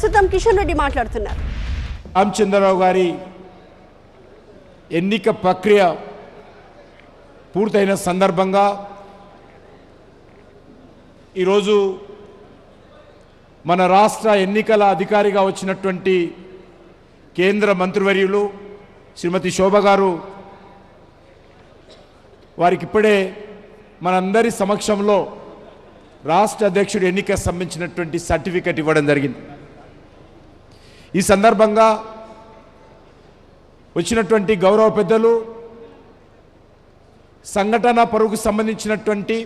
ప్రస్తుతం కిషన్ రెడ్డి మాట్లాడుతున్నారు. రామచంద్రరావు గారి ఎన్నిక ప్రక్రియ పూర్తయిన సందర్భంగా ఈరోజు మన రాష్ట్ర ఎన్నికల అధికారిగా వచ్చినటువంటి కేంద్ర మంత్రివర్యులు శ్రీమతి శోభ గారు వారికి ఇప్పుడే మనందరి సమక్షంలో రాష్ట్ర అధ్యక్షుడు ఎన్నిక సంబంధించినటువంటి సర్టిఫికెట్ ఇవ్వడం జరిగింది. ఈ సందర్భంగా వచ్చినటువంటి గౌరవ పెద్దలు సంఘటన పరువుకు సంబంధించినటువంటి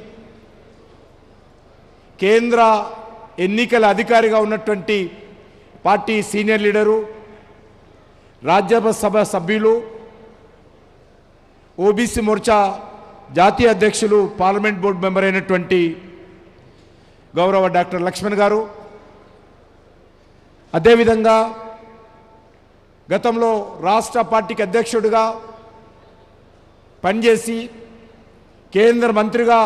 కేంద్ర ఎన్నికల అధికారిగా ఉన్నటువంటి పార్టీ సీనియర్ లీడరు రాజ్యసభ సభ్యులు ఓబీసీ మోర్చా జాతీయ అధ్యక్షులు పార్లమెంట్ బోర్డు మెంబర్ అయినటువంటి గౌరవ డాక్టర్ లక్ష్మణ్ గారు, అదేవిధంగా గతంలో రాష్ట్ర పార్టీకి అధ్యక్షుడిగా పనిచేసి కేంద్ర మంత్రిగా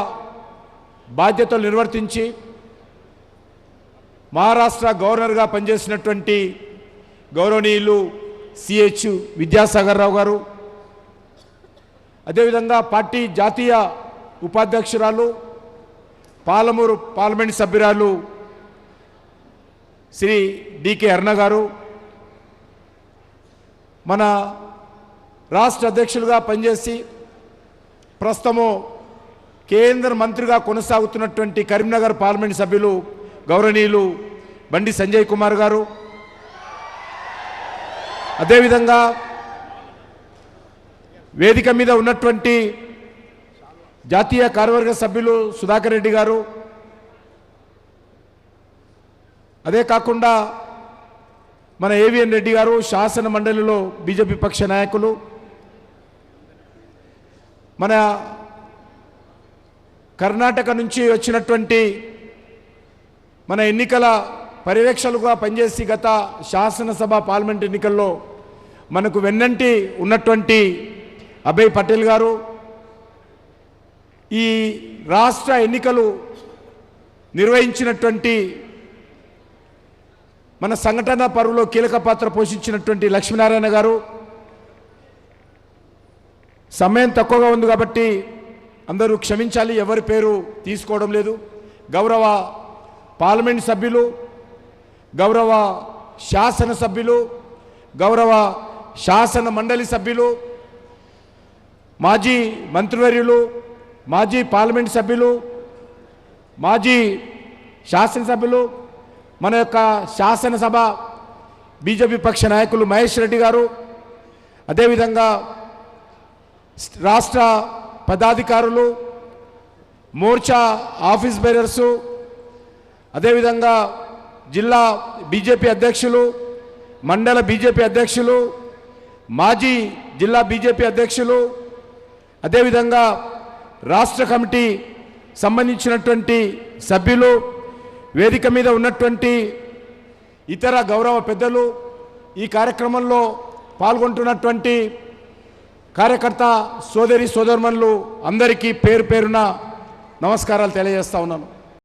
బాధ్యతలు నిర్వర్తించి మహారాష్ట్ర గవర్నర్గా పనిచేసినటువంటి గౌరవనీయులు సిహెచ్ విద్యాసాగర్ రావు గారు, అదేవిధంగా పార్టీ జాతీయ ఉపాధ్యక్షురాలు పాలమూరు పార్లమెంట్ సభ్యురాలు శ్రీ డికే అరుణ గారు, మన రాష్ట్ర అధ్యక్షులుగా పనిచేసి ప్రస్తుతము కేంద్ర మంత్రిగా కొనసాగుతున్నటువంటి కరీంనగర్ పార్లమెంట్ సభ్యులు గౌరవనీయులు బండి సంజయ్ కుమార్ గారు, అదేవిధంగా వేదిక మీద ఉన్నటువంటి జాతీయ కార్యవర్గ సభ్యులు సుధాకర్ రెడ్డి గారు, అదే కాకుండా మన ఏవిఎన్ రెడ్డి గారు శాసన మండలిలో బీజేపీ పక్ష నాయకులు, మన కర్ణాటక నుంచి వచ్చినటువంటి మన ఎన్నికల పర్యవేక్షకులుగా పనిచేసి గత శాసనసభ పార్లమెంట్ ఎన్నికల్లో మనకు వెన్నంటి ఉన్నటువంటి అభయ్ పటేల్ గారు, ఈ రాష్ట్ర ఎన్నికలు నిర్వహించినటువంటి మన సంఘటన పరువులో కీలక పాత్ర పోషించినటువంటి లక్ష్మీనారాయణ గారు, సమయం తక్కువగా ఉంది కాబట్టి అందరూ క్షమించాలి, ఎవరి పేరు తీసుకోవడం లేదు. గౌరవ పార్లమెంట్ సభ్యులు, గౌరవ శాసన సభ్యులు, గౌరవ శాసన మండలి సభ్యులు, మాజీ మంత్రివర్యులు, మాజీ పార్లమెంట్ సభ్యులు, మాజీ శాసనసభ్యులు, మన యొక్క శాసనసభ బీజేపీ పక్ష నాయకులు మహేష్ రెడ్డి గారు, అదేవిధంగా రాష్ట్ర పదాధికారులు, మోర్చా ఆఫీస్ బేరర్సు, అదేవిధంగా జిల్లా బీజేపీ అధ్యక్షులు, మండల బీజేపీ అధ్యక్షులు, మాజీ జిల్లా బీజేపీ అధ్యక్షులు, అదేవిధంగా రాష్ట్ర కమిటీ సంబంధించినటువంటి సభ్యులు, వేదిక మీద ఉన్నటువంటి ఇతర గౌరవ పెద్దలు, ఈ కార్యక్రమంలో పాల్గొంటున్నటువంటి కార్యకర్త సోదరి సోదరుమణులు అందరికీ పేరు పేరున నమస్కారాలు తెలియజేస్తా ఉన్నాను.